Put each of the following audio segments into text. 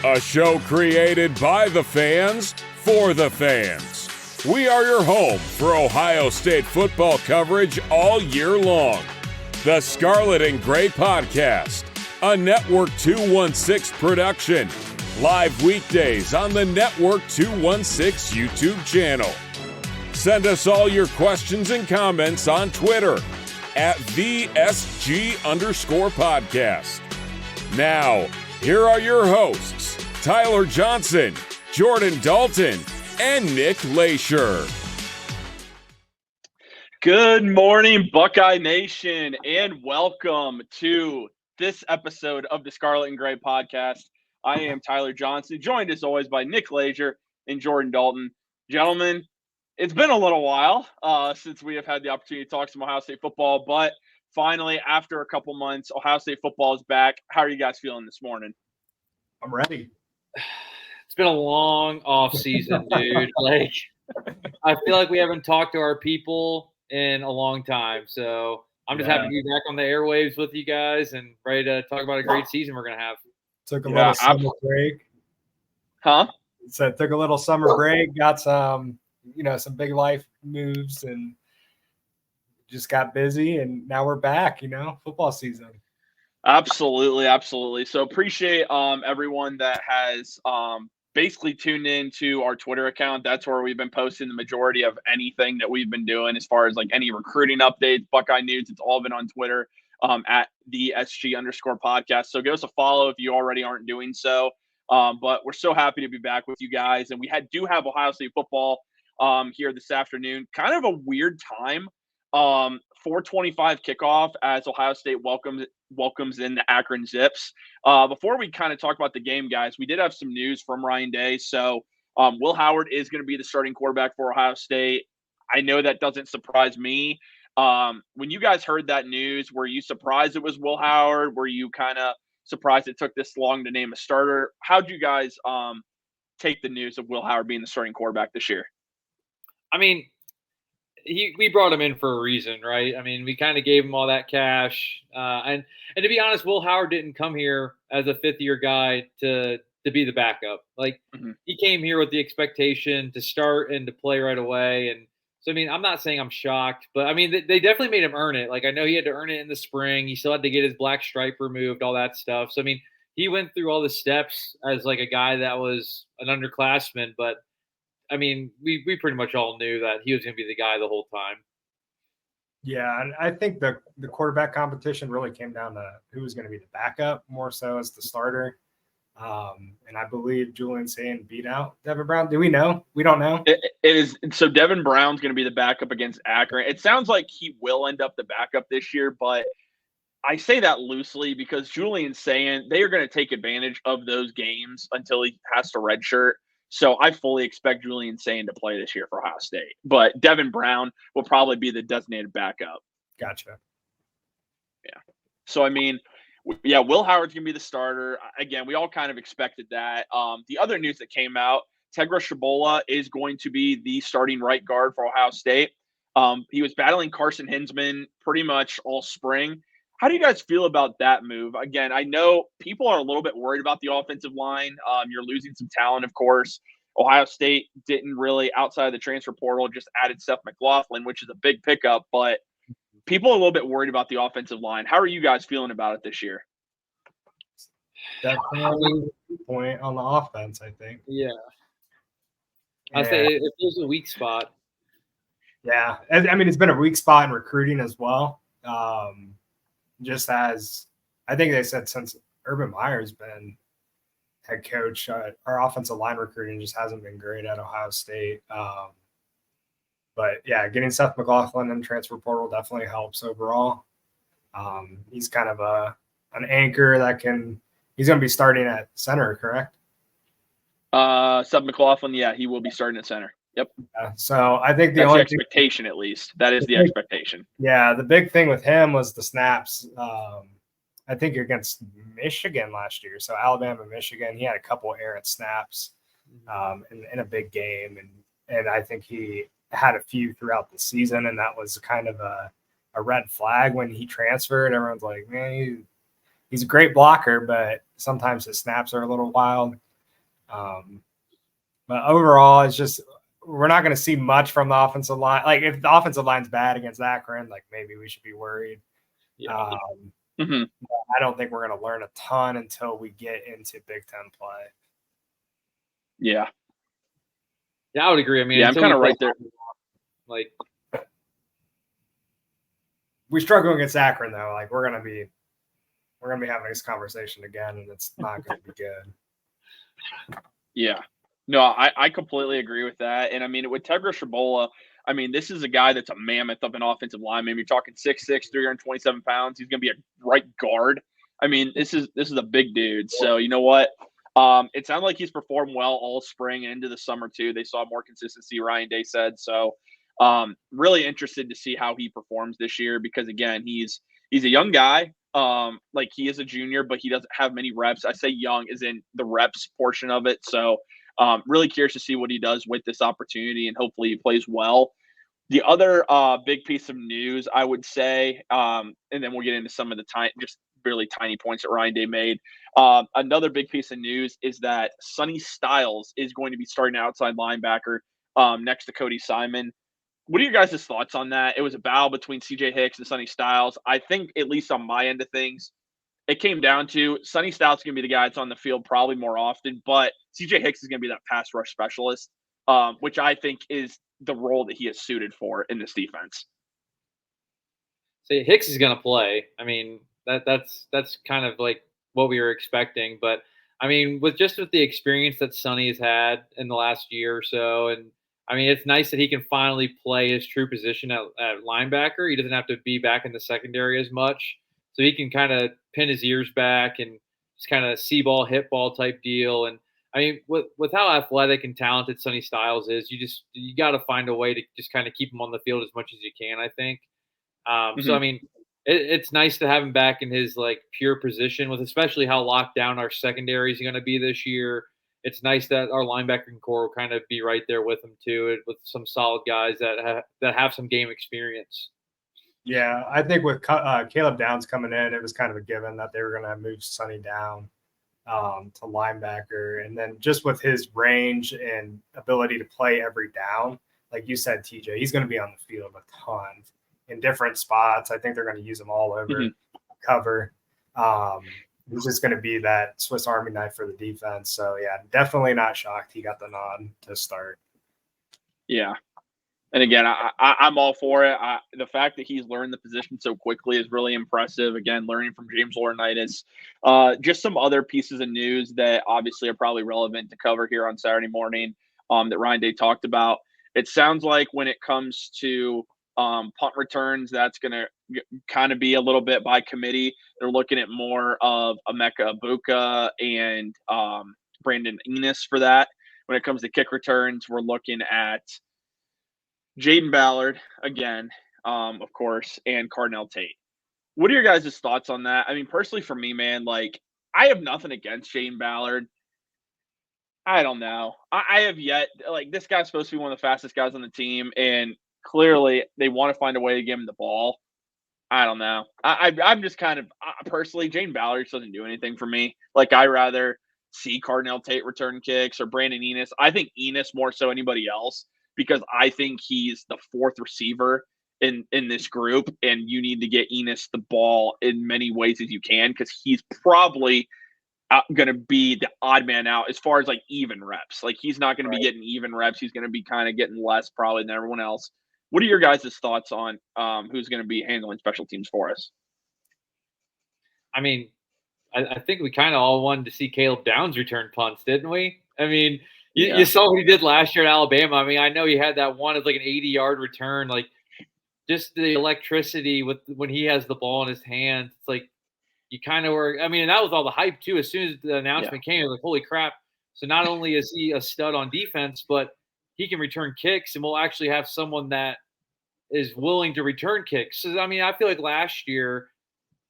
A show created by the fans, for the fans. We are your home for Ohio State football coverage all year long. The Scarlet and Gray Podcast, a Network 216 production. Live weekdays on the Network 216 YouTube channel. Send us all your questions and comments on Twitter at @VSG_podcast. Now, here are your hosts, Tyler Johnson, Jordan Dalton, and Nick Leisure. Good morning, Buckeye Nation, and welcome to this episode of the Scarlet and Gray Podcast. I am Tyler Johnson, joined as always by Nick Leisure and Jordan Dalton. Gentlemen, it's been a little while since we have had the opportunity to talk some Ohio State football, but finally, after a couple months, Ohio State football is back. How are you guys feeling this morning? I'm ready. It's been a long off season, dude. Like, I feel like we haven't talked to our people in a long time. So I'm just happy to be back on the airwaves with you guys and ready to talk about a great season we're going to have. Took a little summer break. Huh? So took a little summer break, got some big life moves and just got busy, and now we're back, football season. Absolutely. So appreciate everyone that has basically tuned in to our Twitter account. That's where we've been posting the majority of anything that we've been doing as far as like any recruiting updates, Buckeye news. It's all been on Twitter at the SG_podcast. So give us a follow if you already aren't doing so. But we're so happy to be back with you guys. And we do have Ohio State football here this afternoon. Kind of a weird time. 4:25 kickoff as Ohio State welcomes in the Akron Zips. Before we kind of talk about the game, guys, we did have some news from Ryan Day. So Will Howard is going to be the starting quarterback for Ohio State. I know that doesn't surprise me. When you guys heard that news, were you surprised it was Will Howard? Were you kind of surprised it took this long to name a starter? How'd you guys take the news of Will Howard being the starting quarterback this year? I mean, we brought him in for a reason, right? I mean, we kind of gave him all that cash. And to be honest, Will Howard didn't come here as a fifth-year guy to be the backup. Like, He came here with the expectation to start and to play right away. And so, I mean, I'm not saying I'm shocked, but, I mean, they definitely made him earn it. Like, I know he had to earn it in the spring. He still had to get his black stripe removed, all that stuff. So, I mean, he went through all the steps as, like, a guy that was an underclassman, but I mean, we pretty much all knew that he was going to be the guy the whole time. Yeah, and I think the quarterback competition really came down to who was going to be the backup more so as the starter. And I believe Julian Sayin beat out Devin Brown. Do we know? We don't know. It is. So Devin Brown's going to be the backup against Akron. It sounds like he will end up the backup this year, but I say that loosely because Julian Sayin, they are going to take advantage of those games until he has to redshirt. So I fully expect Julian Sayin to play this year for Ohio State. But Devin Brown will probably be the designated backup. Gotcha. Yeah. So, I mean, Will Howard's going to be the starter. Again, we all kind of expected that. The other news that came out, Tegra Shabola is going to be the starting right guard for Ohio State. He was battling Carson Hinsman pretty much all spring. How do you guys feel about that move? Again, I know people are a little bit worried about the offensive line. You're losing some talent, of course. Ohio State didn't really, outside of the transfer portal, just added Seth McLaughlin, which is a big pickup. But people are a little bit worried about the offensive line. How are you guys feeling about it this year? Definitely a point on the offense, I think. Yeah. I'd say it was a weak spot. Yeah. I mean, it's been a weak spot in recruiting as well. Just as I think they said since Urban Meyer's been head coach, our offensive line recruiting just hasn't been great at Ohio State. But yeah, getting Seth McLaughlin in transfer portal definitely helps overall. He's kind of an anchor he's going to be starting at center, correct? Seth McLaughlin, yeah, he will be starting at center. Yep. So I think that's the expectation, at least. That is the expectation. Yeah, the big thing with him was the snaps. I think against Michigan last year. So Alabama, Michigan, he had a couple errant snaps in a big game, and I think he had a few throughout the season, and that was kind of a red flag when he transferred. Everyone's like, man, he's a great blocker, but sometimes his snaps are a little wild. But overall, it's just we're not going to see much from the offensive line. Like if the offensive line's bad against Akron, like maybe we should be worried. Yeah. I don't think we're going to learn a ton until we get into Big Ten play. Yeah. Yeah, I would agree. I mean, yeah, I'm kind of right there. Like, we struggle against Akron though. Like we're gonna be having this conversation again, and it's not going to be good. Yeah. No, I completely agree with that. And I mean, with Tegra Shabola, I mean, this is a guy that's a mammoth of an offensive lineman. You're talking 6'6", 327 pounds. He's going to be a right guard. I mean, this is a big dude. So you know what? It sounded like he's performed well all spring and into the summer too. They saw more consistency, Ryan Day said. So really interested to see how he performs this year because again, he's a young guy. Like he is a junior, but he doesn't have many reps. I say young is in the reps portion of it. So really curious to see what he does with this opportunity and hopefully he plays well. The other big piece of news, I would say, and then we'll get into some of the just really tiny points that Ryan Day made. Another big piece of news is that Sonny Styles is going to be starting outside linebacker next to Cody Simon. What are your guys' thoughts on that? It was a battle between CJ Hicks and Sonny Styles. I think, at least on my end of things, it came down to Sonny Styles is going to be the guy that's on the field probably more often, but CJ Hicks is going to be that pass rush specialist, which I think is the role that he is suited for in this defense. See, Hicks is going to play. I mean, that's kind of like what we were expecting. But I mean, with the experience that Sonny has had in the last year or so, and I mean, it's nice that he can finally play his true position at linebacker. He doesn't have to be back in the secondary as much, so he can kind of pin his ears back and just kind of see ball, hit ball type deal. And I mean, with how athletic and talented Sonny Styles is, you got to find a way to just kind of keep him on the field as much as you can, I think. So I mean, it's nice to have him back in his like pure position, with especially how locked down our secondary is going to be this year. It's nice that our linebacking core will kind of be right there with him too, with some solid guys that have some game experience. Yeah, I think with Caleb Downs coming in, it was kind of a given that they were going to move Sonny down to linebacker. And then just with his range and ability to play every down, like you said, TJ, he's going to be on the field a ton in different spots. I think they're going to use him all over cover. He's just going to be that Swiss Army knife for the defense. So, yeah, definitely not shocked he got the nod to start. Yeah. And again, I'm all for it. The fact that he's learned the position so quickly is really impressive. Again, learning from James Laurinaitis. Just some other pieces of news that obviously are probably relevant to cover here on Saturday morning that Ryan Day talked about. It sounds like when it comes to punt returns, that's going to kind of be a little bit by committee. They're looking at more of Emeka Egbuka and Brandon Enos for that. When it comes to kick returns, we're looking at Jaden Ballard again, of course, and Cardinal Tate. What are your guys' thoughts on that? I mean, personally for me, man, like I have nothing against Jaden Ballard. I don't know. I have yet, like, this guy's supposed to be one of the fastest guys on the team, and clearly they want to find a way to give him the ball. I don't know. I'm just kind of personally, Jaden Ballard doesn't do anything for me. Like, I rather see Cardinal Tate return kicks or Brandon Enos. I think Enos more so anybody else, because I think he's the fourth receiver in this group, and you need to get Enos the ball in many ways as you can, because he's probably going to be the odd man out as far as like even reps. Like, he's not going to be getting even reps. He's going to be kind of getting less probably than everyone else. What are your guys' thoughts on who's going to be handling special teams for us? I mean, I think we kind of all wanted to see Caleb Downs return punts, didn't we? I mean, you saw what he did last year at Alabama. I mean, I know he had that one of like an 80-yard return, like just the electricity with when he has the ball in his hands. It's like you kind of were. I mean, and that was all the hype too. As soon as the announcement came, it was like, holy crap! So not only is he a stud on defense, but he can return kicks, and we'll actually have someone that is willing to return kicks. So I mean, I feel like last year,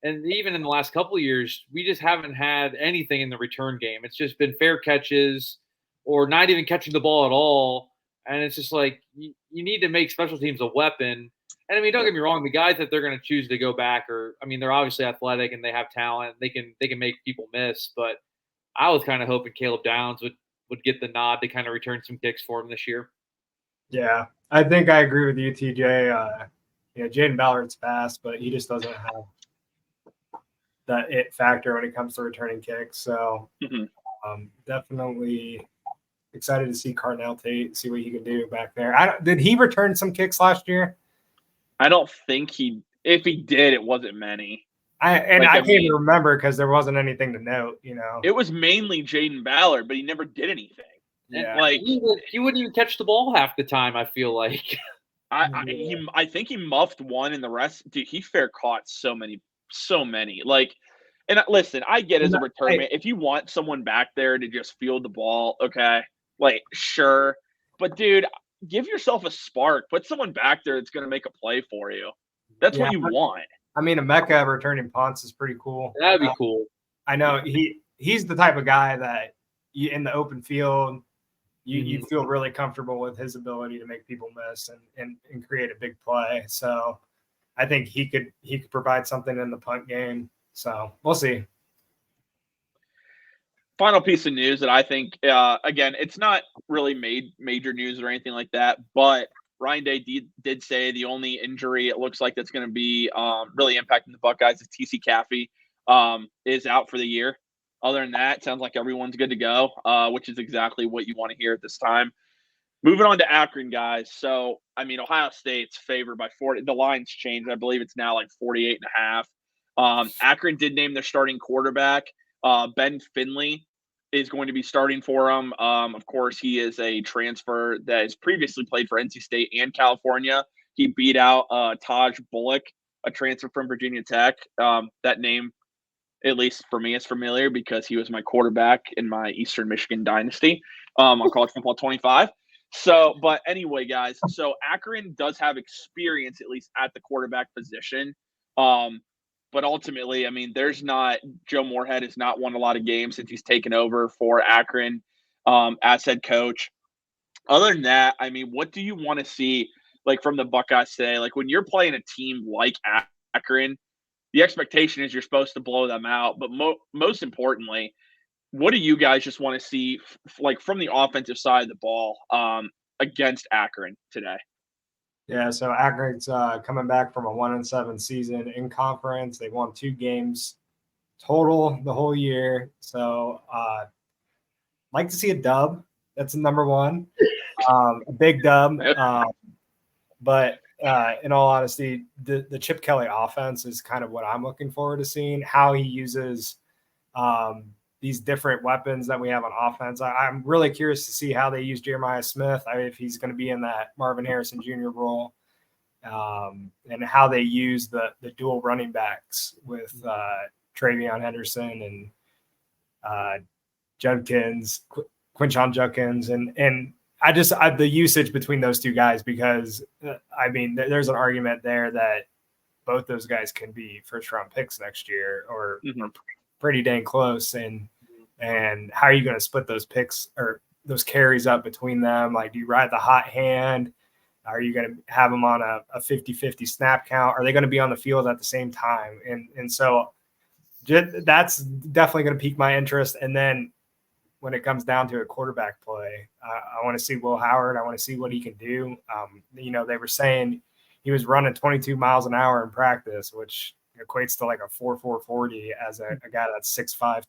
and even in the last couple of years, we just haven't had anything in the return game. It's just been fair catches or not even catching the ball at all. And it's just like you need to make special teams a weapon. And I mean, don't get me wrong, the guys that they're going to choose to go back are, I mean, they're obviously athletic and they have talent. They can make people miss. But I was kind of hoping Caleb Downs would would get the nod to kind of return some kicks for him this year. Yeah, I think I agree with you, TJ. Jaden Ballard's fast, but he just doesn't have that it factor when it comes to returning kicks. So definitely excited to see Carnell Tate, see what he can do back there. Did he return some kicks last year? I don't think if he did, it wasn't many. I can't even remember because there wasn't anything to note, It was mainly Jaden Ballard, but he never did anything. Yeah. Like he wouldn't even catch the ball half the time, I feel like. I think he muffed one and the rest, dude, he fair caught so many. Like, and listen, I get as a returnman, if you want someone back there to just field the ball, okay, like, sure. But, dude, give yourself a spark. Put someone back there that's going to make a play for you. That's what you want. I mean, Emeka returning punts is pretty cool. That'd be cool. I know he's the type of guy that in the open field, you feel really comfortable with his ability to make people miss and create a big play. So I think he could provide something in the punt game. So we'll see. Final piece of news that I think, again, it's not really major news or anything like that, but Ryan Day did say the only injury it looks like that's going to be really impacting the Buckeyes is TC Caffey is out for the year. Other than that, it sounds like everyone's good to go, which is exactly what you want to hear at this time. Moving on to Akron, guys. So, I mean, Ohio State's favored by 40. The line's changed. I believe it's now like 48.5. Akron did name their starting quarterback. Ben Finley is going to be starting for them. Of course, he is a transfer that has previously played for NC State and California. He beat out Taj Bullock, a transfer from Virginia Tech. That name, at least for me, is familiar because he was my quarterback in my Eastern Michigan dynasty on College Football 25. So, but anyway, guys, so Akron does have experience, at least at the quarterback position. But ultimately, I mean, Joe Moorhead has not won a lot of games since he's taken over for Akron as head coach. Other than that, I mean, what do you want to see, like, from the Buckeyes today? Like, when you're playing a team like Akron, the expectation is you're supposed to blow them out. But most importantly, what do you guys just want to see, like, from the offensive side of the ball against Akron today? Yeah, so Akron's coming back from a 1-7 season in conference. They won 2 games total the whole year. So like to see a dub. That's number one. A big dub. But in all honesty, the Chip Kelly offense is kind of what I'm looking forward to seeing, how he uses these different weapons that we have on offense. I'm really curious to see how they use Jeremiah Smith, if he's going to be in that Marvin Harrison Jr. role, and how they use the dual running backs with Travion Henderson and Judkins, Quinshon Judkins, and the usage between those two guys, because I mean, there's an argument there that both those guys can be first-round picks next year, or pretty dang close. And how are you going to split those picks or those carries up between them? Like, do you ride the hot hand? Are you going to have them on a 50-50 snap count? Are they going to be on the field at the same time? And so that's definitely going to pique my interest. And then when it comes down to a quarterback play, I want to see Will Howard. I want to see what he can do. They were saying he was running 22 miles an hour in practice, which equates to like a 4.4 40 as a guy that's 6'5",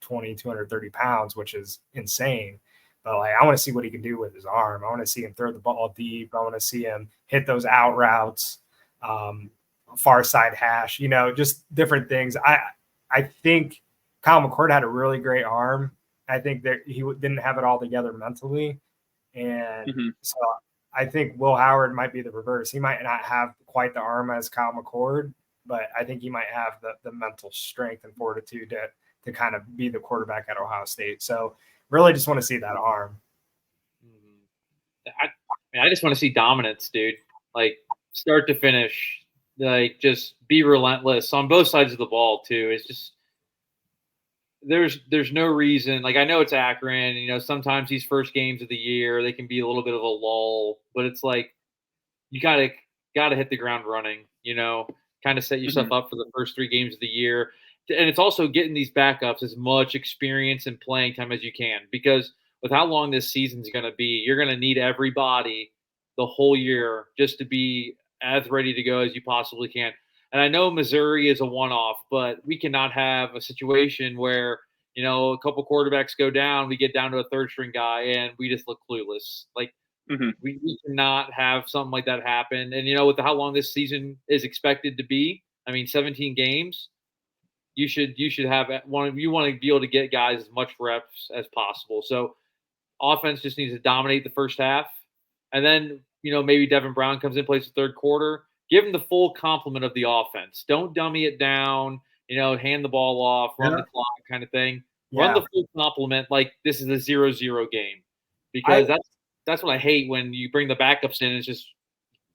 230 pounds, which is insane. But like, I want to see what he can do with his arm. I want to see him throw the ball deep. I want to see him hit those out routes, far side hash, just different things. I think Kyle McCord had a really great arm. I think that he didn't have it all together mentally. And so I think Will Howard might be the reverse. He might not have quite the arm as Kyle McCord, but I think he might have the mental strength and fortitude to kind of be the quarterback at Ohio State. So really just want to see that arm. I just want to see dominance, dude. Like, start to finish, like, just be relentless on both sides of the ball too. It's just, there's no reason. Like, I know it's Akron, sometimes these first games of the year, they can be a little bit of a lull, but it's like, you gotta hit the ground running, kind of set yourself up for the first 3 games of the year. and it's also getting these backups as much experience and playing time as you can, because with how long this season's going to be, you're going to need everybody the whole year just to be as ready to go as you possibly can. And I know Missouri is a one-off, but we cannot have a situation where, a couple quarterbacks go down, we get down to a third-string guy, and we just look clueless. Like, we cannot have something like that happen. And, with how long this season is expected to be, 17 games, you should have you want to be able to get guys as much reps as possible. So offense just needs to dominate the first half. And then, maybe Devin Brown comes in, plays the third quarter. Give him the full complement of the offense. Don't dummy it down, hand the ball off, run the clock kind of thing. Yeah. Run the full complement like this is a 0-0 game. Because that's what I hate when you bring the backups in.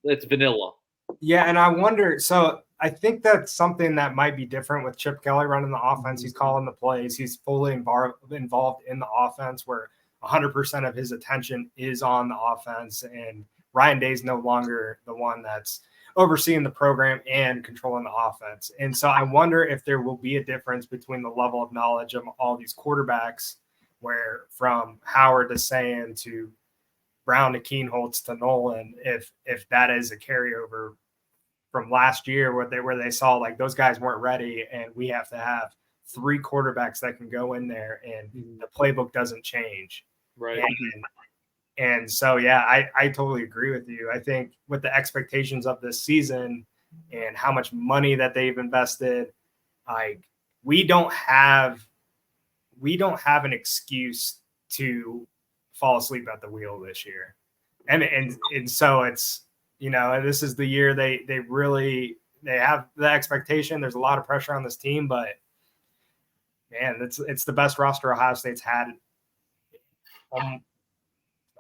It's vanilla. Yeah, and I wonder – so I think that's something that might be different with Chip Kelly running the offense. He's calling the plays. He's fully involved in the offense where 100% of his attention is on the offense. And Ryan Day's no longer the one that's overseeing the program and controlling the offense. And so I wonder if there will be a difference between the level of knowledge of all these quarterbacks, where from Howard to Sayan to Brown to Keenholz to Nolan, if that is a carryover from last year where they saw like those guys weren't ready and we have to have 3 quarterbacks that can go in there and the playbook doesn't change. Right. And so, yeah, I totally agree with you. I think with the expectations of this season and how much money that they've invested, like we don't have an excuse to fall asleep at the wheel this year. And so it's, this is the year they have the expectation. There's a lot of pressure on this team, but man, it's the best roster Ohio State's had.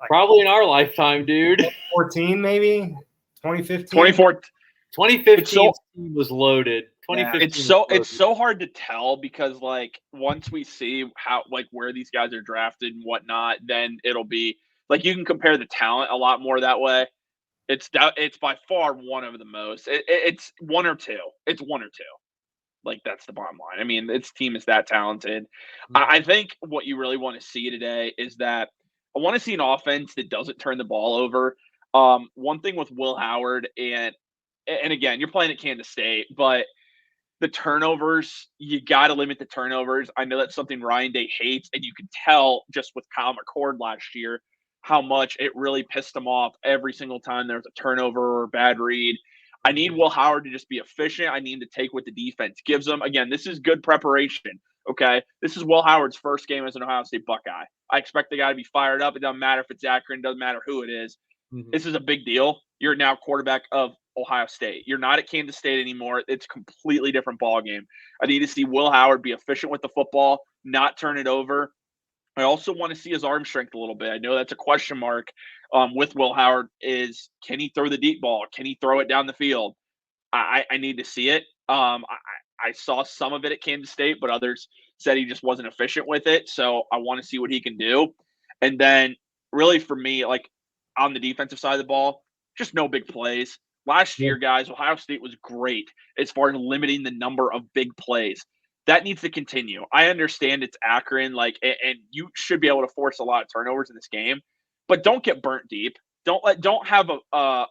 Probably in our lifetime, dude. 14, maybe 2015. 2015 team was loaded. 2015. It's so hard to tell because like once we see how like where these guys are drafted and whatnot, then it'll be like you can compare the talent a lot more that way. It's by far one of the most. It's one or two. It's one or two. Like that's the bottom line. This team is that talented. I think what you really want to see today is that I want to see an offense that doesn't turn the ball over. One thing with Will Howard and again, you're playing at Kansas State, but the turnovers, you got to limit the turnovers. I know that's something Ryan Day hates, and you can tell just with Kyle McCord last year how much it really pissed him off every single time there was a turnover or a bad read. I need Will Howard to just be efficient. I need him to take what the defense gives him. Again, this is good preparation, okay? This is Will Howard's first game as an Ohio State Buckeye. I expect the guy to be fired up. It doesn't matter if it's Akron. It doesn't matter who it is. This is a big deal. You're now quarterback of Ohio State. You're not at Kansas State anymore. It's a completely different ball game. I need to see Will Howard be efficient with the football, not turn it over. I also want to see his arm strength a little bit. I know that's a question mark with Will Howard is can he throw the deep ball? Can he throw it down the field? I need to see it. I saw some of it at Kansas State, but others said he just wasn't efficient with it. So I want to see what he can do. And then really for me, like on the defensive side of the ball, just no big plays. Last year, guys, Ohio State was great as far as limiting the number of big plays. That needs to continue. I understand it's Akron, and you should be able to force a lot of turnovers in this game, but don't get burnt deep. Don't have a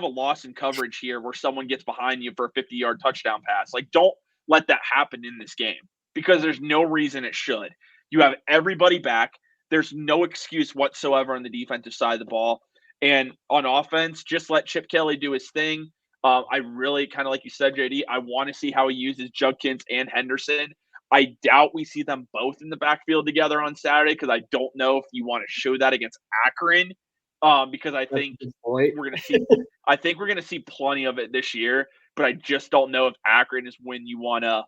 loss in coverage here where someone gets behind you for a 50-yard touchdown pass. Like, don't let that happen in this game because there's no reason it should. You have everybody back. There's no excuse whatsoever on the defensive side of the ball. And on offense, just let Chip Kelly do his thing. I really, kind of like you said, JD, I want to see how he uses Judkins and Henderson. I doubt we see them both in the backfield together on Saturday because I don't know if you want to show that against Akron because I think we're going to see – I think we're going to see plenty of it this year, but I just don't know if Akron is when you want to,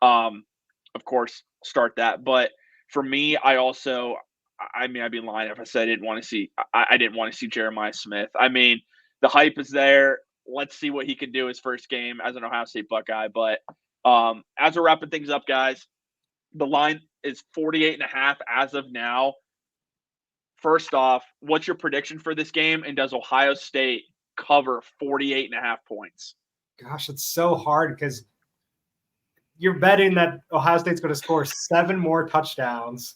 of course, start that. But for me, I'd be lying if I said I didn't want to see Jeremiah Smith. The hype is there. Let's see what he can do his first game as an Ohio State Buckeye. But as we're wrapping things up, guys, the line is 48.5 as of now. First off, what's your prediction for this game? And does Ohio State cover 48.5 points? Gosh, it's so hard because you're betting that Ohio State's going to score 7 more touchdowns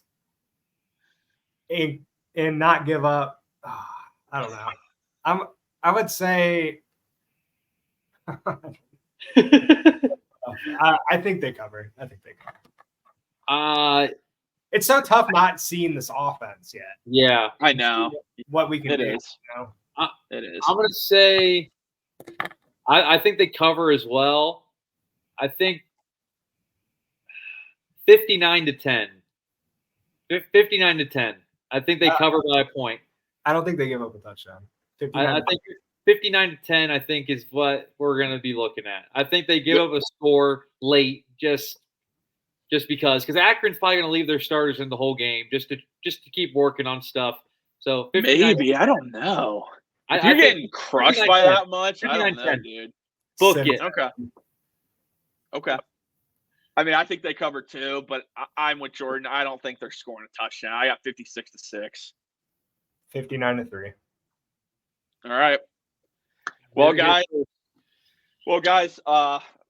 and not give up. I don't know. I would say I think they cover. It's so tough not seeing this offense yet. Yeah, I know what we can it do. Is. You know? It is. I'm going to say I think they cover as well. I think 59-10. 59-10. I think they cover by a point. I don't think they give up a touchdown. I think 59-10, I think, is what we're going to be looking at. I think they give up a score late just because Akron's probably going to leave their starters in the whole game just to keep working on stuff. So maybe I don't know. If you're getting crushed by that much, I don't know, dude. Book it. Okay. I mean, I think they cover too, but I'm with Jordan. I don't think they're scoring a touchdown. I got 56-6. 59-3. All right. Well, guys,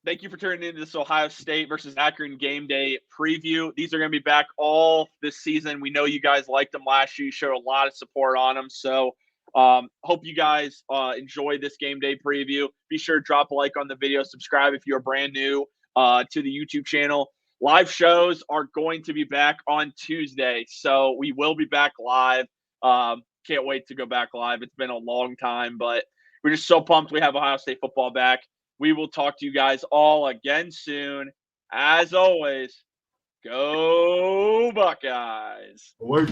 thank you for tuning into this Ohio State versus Akron game day preview. These are going to be back all this season. We know you guys liked them last year. You showed a lot of support on them. So hope you guys enjoy this game day preview. Be sure to drop a like on the video. Subscribe if you're brand new to the YouTube channel. Live shows are going to be back on Tuesday. So we will be back live. Can't wait to go back live. It's been a long time, but we're just so pumped we have Ohio State football back. We will talk to you guys all again soon. As always, go Buckeyes. Alert.